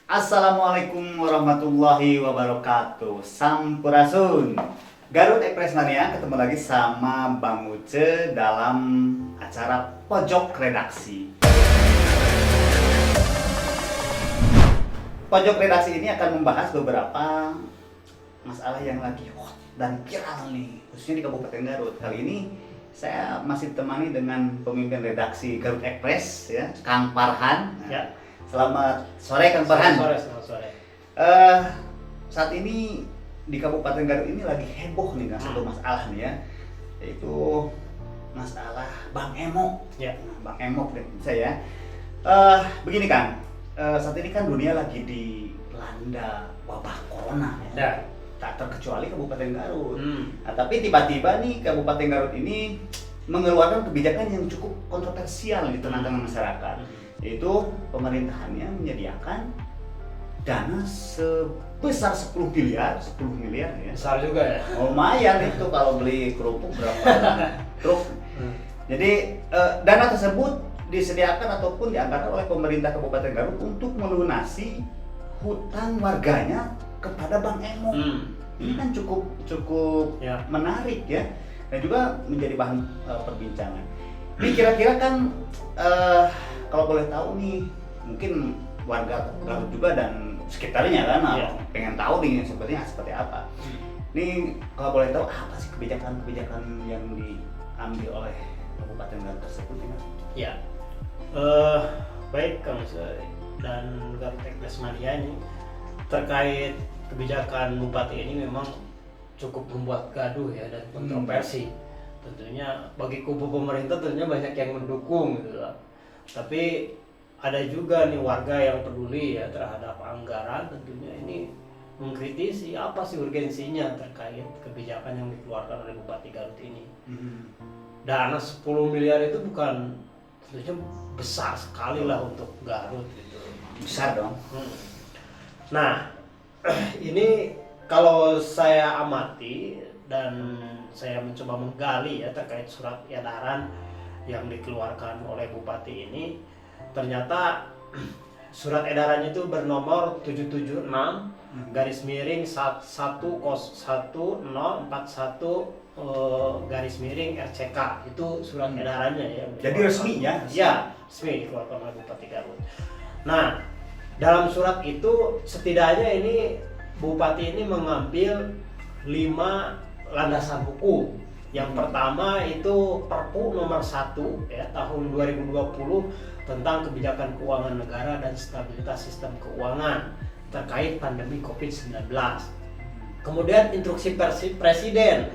Assalamualaikum warahmatullahi wabarakatuh. Sampurasun. Garut Express Mania ketemu lagi sama Bang Uce dalam acara Pojok Redaksi. Pojok Redaksi ini akan membahas beberapa masalah yang lagi hot dan viral nih, khususnya di Kabupaten Garut. Kali ini saya masih ditemani dengan pemimpin redaksi Garut Express, ya, Kang Farhan. Ya. Selamat sore Kang Farhan. Selamat sore. Saat ini di Kabupaten Garut ini lagi heboh nih kan satu masalah nih ya, yaitu masalah Bang Emok. Ya. Bang Emok saya. Begini Kang, saat ini kan dunia lagi dilanda wabah corona ya. Ya. Tak terkecuali Kabupaten Garut. Nah, tapi tiba-tiba nih Kabupaten Garut ini mengeluarkan kebijakan yang cukup kontroversial di tengah-tengah masyarakat. Yaitu pemerintahannya menyediakan dana sebesar 10 miliar ya. Besar juga ya. Lumayan itu kalau beli kerupuk berapa truk. Jadi dana tersebut disediakan ataupun dianggarkan oleh pemerintah Kabupaten Garut untuk melunasi hutang warganya kepada Bang Emok. Ini kan cukup Ya. menarik ya, dan juga menjadi bahan perbincangan. Ini kira-kira kan kalau boleh tahu nih, mungkin warga Garut juga dan sekitarnya kan Ya. pengen tahu nih sebenarnya seperti apa. Ini kalau boleh tahu apa sih kebijakan-kebijakan yang diambil oleh Kabupaten Garut tersebut ya? Ya. Baik Kang Soe dan Garut Express Mania ini terkait kebijakan Bupati ini memang cukup membuat gaduh ya dan kontroversi. Tentunya bagi kubu pemerintah tentunya banyak yang mendukung gitu lah. Tapi ada juga nih warga yang peduli ya terhadap anggaran, tentunya ini mengkritisi apa sih urgensinya terkait kebijakan yang dikeluarkan oleh Bupati Garut ini. Dana 10 miliar itu bukan, tentunya besar sekali lah untuk Garut gitu. Besar dong. Nah, ini kalau saya amati dan saya mencoba menggali ya terkait surat edaran yang dikeluarkan oleh Bupati ini, ternyata surat edarannya itu bernomor 776 garis miring 1041 garis miring RCK. Itu surat edarannya ya. Jadi resmi ya? Ya, resmi dikeluarkan oleh Bupati Garut. Nah, dalam surat itu setidaknya ini Bupati ini mengambil 5 landasan hukum. Yang pertama itu Perpu nomor 1 ya tahun 2020 tentang kebijakan keuangan negara dan stabilitas sistem keuangan terkait pandemi COVID-19. Kemudian instruksi Presiden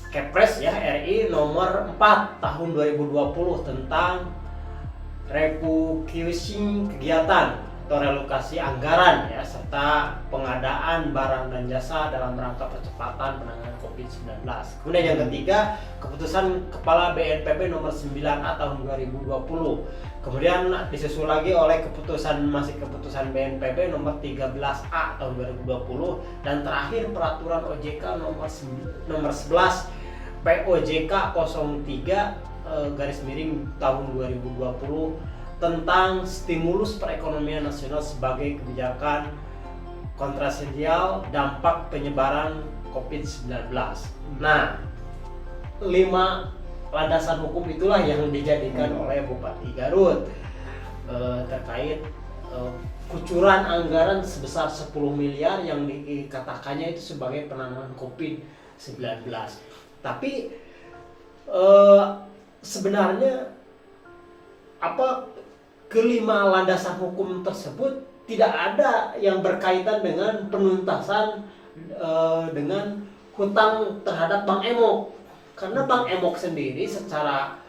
Kepres ya RI nomor 4 tahun 2020 tentang refocusing kegiatan atau relokasi anggaran ya serta pengadaan barang dan jasa dalam rangka percepatan penanganan COVID-19. Kemudian yang ketiga, keputusan Kepala BNPB nomor 9A tahun 2020. Kemudian disusul lagi oleh keputusan BNPB nomor 13A tahun 2020 dan terakhir peraturan OJK nomor 11 POJK 03 garis miring tahun 2020 tentang stimulus perekonomian nasional sebagai kebijakan kontrasidial dampak penyebaran COVID-19. Nah, 5 landasan hukum itulah yang dijadikan oleh Bupati Garut terkait kucuran anggaran sebesar 10 miliar yang dikatakannya itu sebagai penanganan COVID-19. Tapi sebenarnya apa kelima landasan hukum tersebut tidak ada yang berkaitan dengan penuntasan dengan hutang terhadap Bang Emok, karena Bang Emok sendiri secara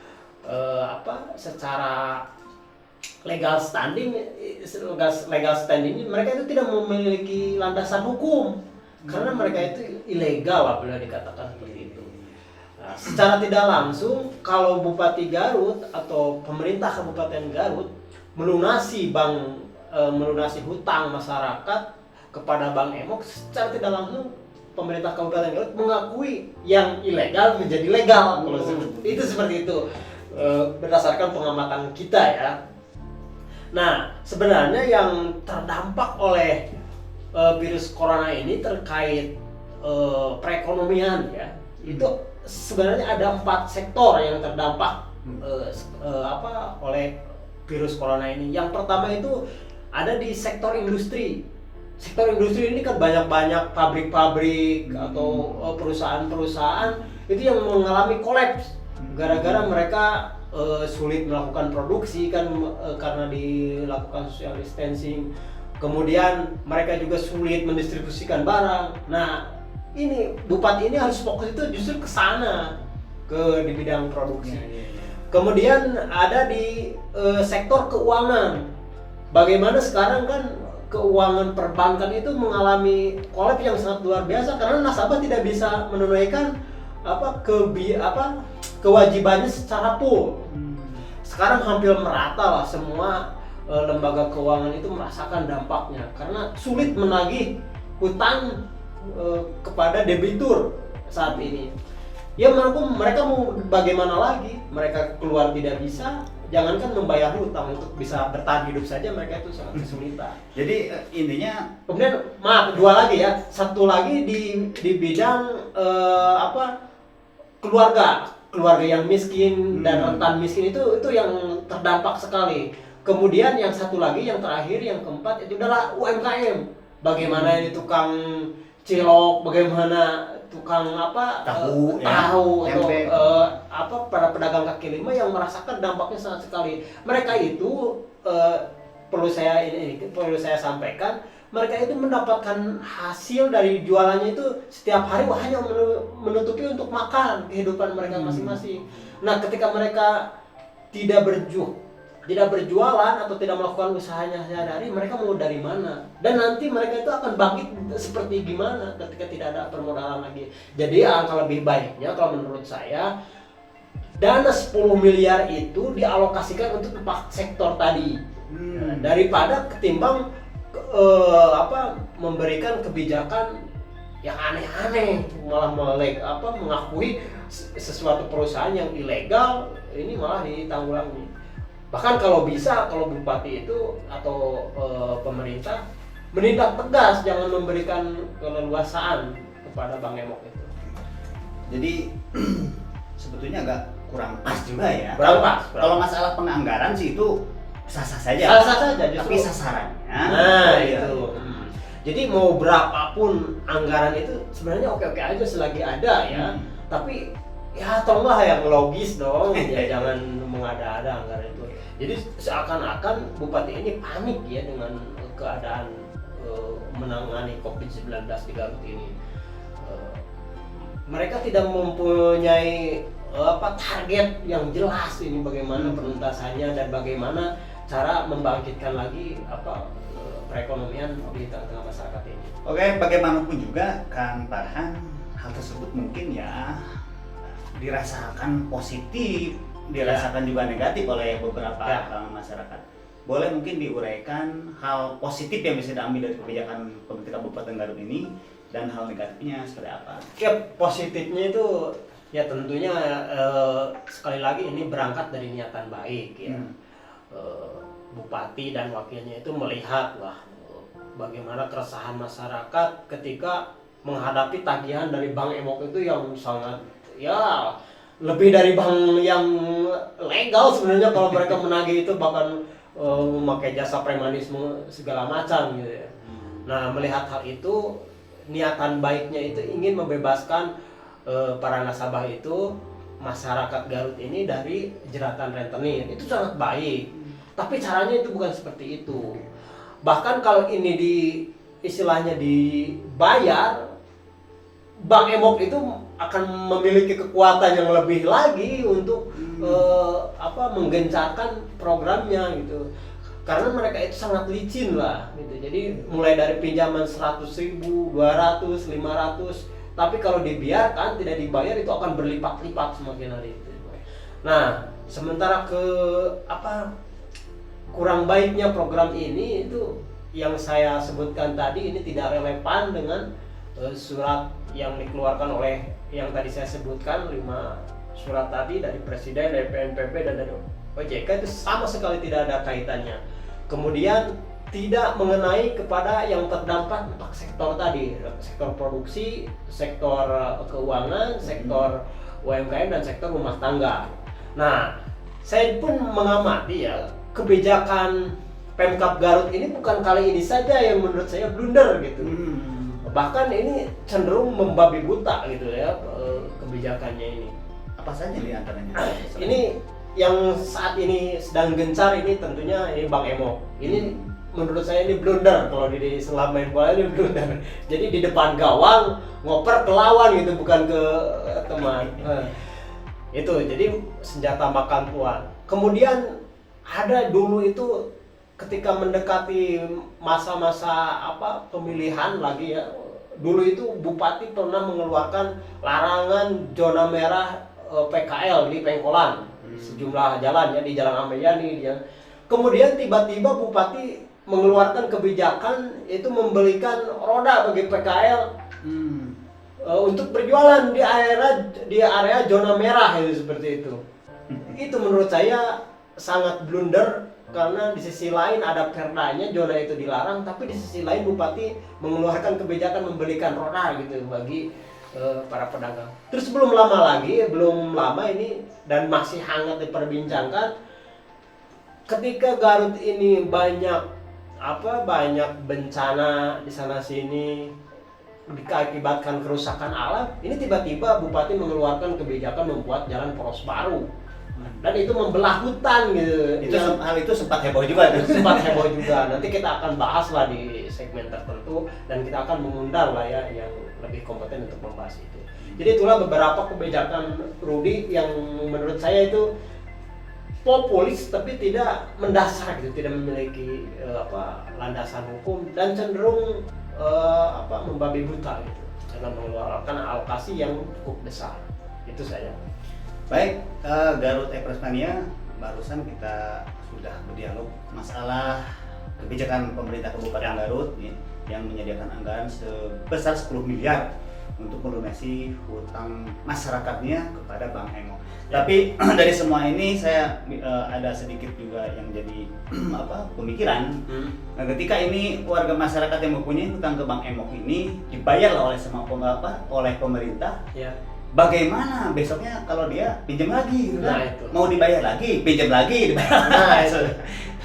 legal standing mereka itu tidak memiliki landasan hukum karena mereka itu ilegal apabila dikatakan seperti itu. Nah, secara tidak langsung kalau Bupati Garut atau pemerintah Kabupaten Garut melunasi hutang masyarakat kepada Bang Emok, secara tidak langsung pemerintah Kabupaten Garut mengakui yang ilegal menjadi legal. Itu seperti itu berdasarkan pengamatan kita ya. Nah, sebenarnya yang terdampak oleh virus corona ini terkait perekonomian ya, itu sebenarnya ada 4 sektor yang terdampak oleh virus corona ini. Yang pertama itu ada di sektor industri. Sektor industri ini kan banyak pabrik-pabrik atau perusahaan-perusahaan itu yang mengalami kolaps gara-gara mereka sulit melakukan produksi kan karena dilakukan social distancing. Kemudian mereka juga sulit mendistribusikan barang. Nah, ini Bupati ini harus fokus itu justru ke sana, di bidang produksi. Kemudian ada di sektor keuangan. Bagaimana sekarang kan keuangan perbankan itu mengalami kolaps yang sangat luar biasa karena nasabah tidak bisa menunaikan kewajibannya secara full. Sekarang hampir merata lah semua lembaga keuangan itu merasakan dampaknya karena sulit menagih hutang kepada debitur saat ini. Ya mereka mau bagaimana lagi? Mereka keluar tidak bisa, jangankan membayar hutang, untuk bisa bertahan hidup saja mereka itu sangat kesulitan. Jadi intinya kemudian dua lagi ya, satu lagi di bidang keluarga yang miskin dan rentan miskin itu yang terdampak sekali. Kemudian yang satu lagi, yang terakhir, yang keempat itu adalah UMKM. Bagaimana ini tukang cilok, bagaimana tukang tahu atau para pedagang kaki lima yang merasakan dampaknya sangat sekali. Mereka itu perlu saya sampaikan, mereka itu mendapatkan hasil dari jualannya itu setiap hari hanya menutupi untuk makan kehidupan mereka masing-masing. Nah, ketika mereka tidak berjualan atau tidak melakukan usahanya sehari-hari, mereka mau dari mana? Dan nanti mereka itu akan bangkit seperti gimana ketika tidak ada permodalan lagi. Jadi angka lebih baiknya kalau menurut saya, dana 10 miliar itu dialokasikan untuk 4 sektor tadi. Daripada ketimbang memberikan kebijakan yang aneh-aneh, malah mengakui sesuatu perusahaan yang ilegal, ini malah ditanggulangi. Bahkan kalau bisa, kalau bupati itu atau pemerintah menindak tegas, jangan memberikan keleluasaan kepada Bang Emok itu. Jadi sebetulnya agak kurang pas juga ya. Kurang pas. Kalau masalah penganggaran sih itu sah-sah saja. Sah-sah saja, justru. Tapi sasarannya. Nah, itu. Jadi mau berapapun anggaran itu sebenarnya oke-oke aja selagi ada ya. Tapi ya tolonglah yang logis dong, ya jangan mengada-ada anggaran itu. Jadi seakan-akan bupati ini panik ya dengan keadaan menangani COVID-19 di Garut ini. Mereka tidak mempunyai target yang jelas ini bagaimana penuntasannya dan bagaimana cara membangkitkan lagi perekonomian di tengah-tengah masyarakat ini. Oke, bagaimanapun juga Kang Farhan, hal tersebut mungkin ya dirasakan positif, dirasakan juga negatif oleh beberapa masyarakat. Boleh mungkin diuraikan hal positif yang bisa diambil dari kebijakan pemerintah Kabupaten Garut ini dan hal negatifnya seperti apa? Ya, positifnya itu ya tentunya sekali lagi ini berangkat dari niatan baik ya. Bupati dan wakilnya itu melihat bagaimana keresahan masyarakat ketika menghadapi tagihan dari Bang Emok itu yang sangat lebih dari bank yang legal sebenarnya. Kalau mereka menagih itu bahkan memakai jasa premanisme segala macam gitu ya. Nah, melihat hal itu, niatan baiknya itu ingin membebaskan para nasabah itu, masyarakat Garut ini dari jeratan rentenir. Itu sangat baik. Tapi caranya itu bukan seperti itu. Bahkan kalau ini istilahnya dibayar, Bang Emok itu akan memiliki kekuatan yang lebih lagi untuk menggencarkan programnya gitu. Karena mereka itu sangat licin lah gitu. Jadi mulai dari pinjaman 100.000, 200, 500, tapi kalau dibiarkan tidak dibayar itu akan berlipat-lipat semakin hari itu. Nah, sementara kurang baiknya program ini itu yang saya sebutkan tadi, ini tidak relevan dengan surat yang dikeluarkan oleh yang tadi saya sebutkan, 5 surat tadi dari Presiden, dari BNPB dan dari OJK, itu sama sekali tidak ada kaitannya. kemudian tidak mengenai kepada yang terdampak 4 sektor tadi, sektor produksi, sektor keuangan, sektor UMKM dan sektor rumah tangga. Nah, saya pun mengamati ya kebijakan Pemkab Garut ini bukan kali ini saja yang menurut saya blunder gitu. Bahkan ini cenderung membabi buta gitu ya kebijakannya ini. Apa saja di antaranya? Ini yang saat ini sedang gencar ini tentunya ini Bang Emo. Ini menurut saya ini blunder, kalau di selama main bola ini blunder. Jadi di depan gawang ngoper ke lawan gitu, bukan ke teman. Itu jadi senjata makan tuan. Kemudian ada dulu itu ketika mendekati masa-masa pemilihan lagi ya. Dulu itu bupati pernah mengeluarkan larangan zona merah PKL di Pengkolan, sejumlah jalan ya, di Jalan Amayani ya. Kemudian tiba-tiba bupati mengeluarkan kebijakan itu membelikan roda bagi PKL untuk berjualan di area zona merah itu, seperti itu. Itu menurut saya sangat blunder, karena di sisi lain ada perdanya zona itu dilarang, tapi di sisi lain bupati mengeluarkan kebijakan membelikan roda gitu bagi para pedagang. Terus belum lama ini dan masih hangat diperbincangkan, ketika Garut ini banyak bencana di sana sini diakibatkan kerusakan alam, ini tiba-tiba bupati mengeluarkan kebijakan membuat jalan poros baru. Dan itu membelah hutan gitu. Hal itu sempat heboh juga. Nanti kita akan bahas lah di segmen tertentu, dan kita akan mengundang lah ya yang lebih kompeten untuk membahas itu. Jadi itulah beberapa kebijakan Rudi yang menurut saya itu populis tapi tidak mendasar gitu, tidak memiliki landasan hukum, dan cenderung membabi buta gitu, karena mengeluarkan alokasi yang cukup besar. Itu saja. Baik, Garut Express Mania, barusan kita sudah berdialog masalah kebijakan pemerintah Kabupaten Garut yang menyediakan anggaran sebesar 10 miliar untuk melunasi hutang masyarakatnya kepada Bang Emo. Tapi dari semua ini saya ada sedikit juga yang jadi pemikiran. Nah, ketika ini warga masyarakat yang mempunyai hutang ke Bang Emo ini dibayar oleh oleh pemerintah. Ya. Bagaimana besoknya kalau dia pinjam lagi gitu kan? Mau dibayar lagi, pinjam lagi, dibayar. Nah, itu.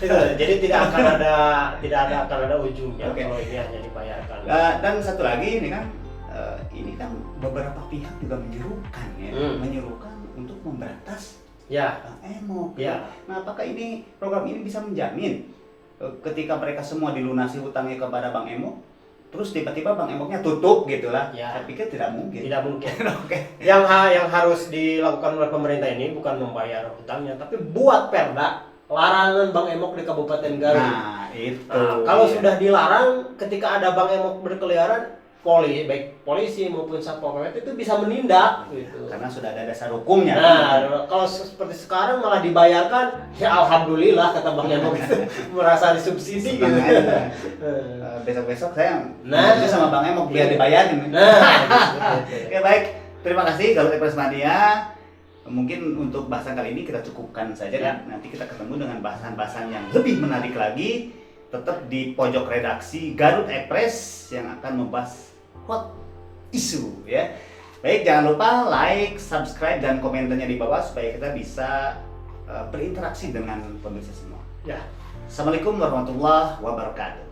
Jadi tidak akan ada ujungnya kalau ini hanya dibayarkan. Dan satu lagi ini kan beberapa pihak juga menyerukan untuk memberantas Emo. Ya. Nah, apakah program ini bisa menjamin ketika mereka semua dilunasi hutangnya kepada Bang Emo, terus tiba-tiba Bang Emoknya tutup gitulah? Ya. Saya pikir tidak mungkin. Okay. Yang harus dilakukan oleh pemerintah ini bukan membayar hutangnya, tapi buat perda larangan Bang Emok di Kabupaten Garut. Nah, itu. Kalau sudah dilarang, ketika ada Bang Emok berkeliaran, baik polisi maupun Satpol PP itu bisa menindak gitu. Karena sudah ada dasar hukumnya. Nah, kalau seperti sekarang malah dibayarkan, ya alhamdulillah kata Bang Emok itu merasa disubsidi gitu. Besok-besok saya sama Bang Emok biar dibayarin. Oke, baik. Terima kasih Garut Express Mania. Mungkin untuk bahasan kali ini kita cukupkan saja ya. Nanti kita ketemu dengan bahasan-bahasan yang lebih menarik lagi, tetap di pojok redaksi Garut Express yang akan membahas hot isu ya. Baik, jangan lupa like, subscribe, dan komentarnya di bawah supaya kita bisa berinteraksi dengan pemirsa semua. Ya. Assalamualaikum warahmatullahi wabarakatuh.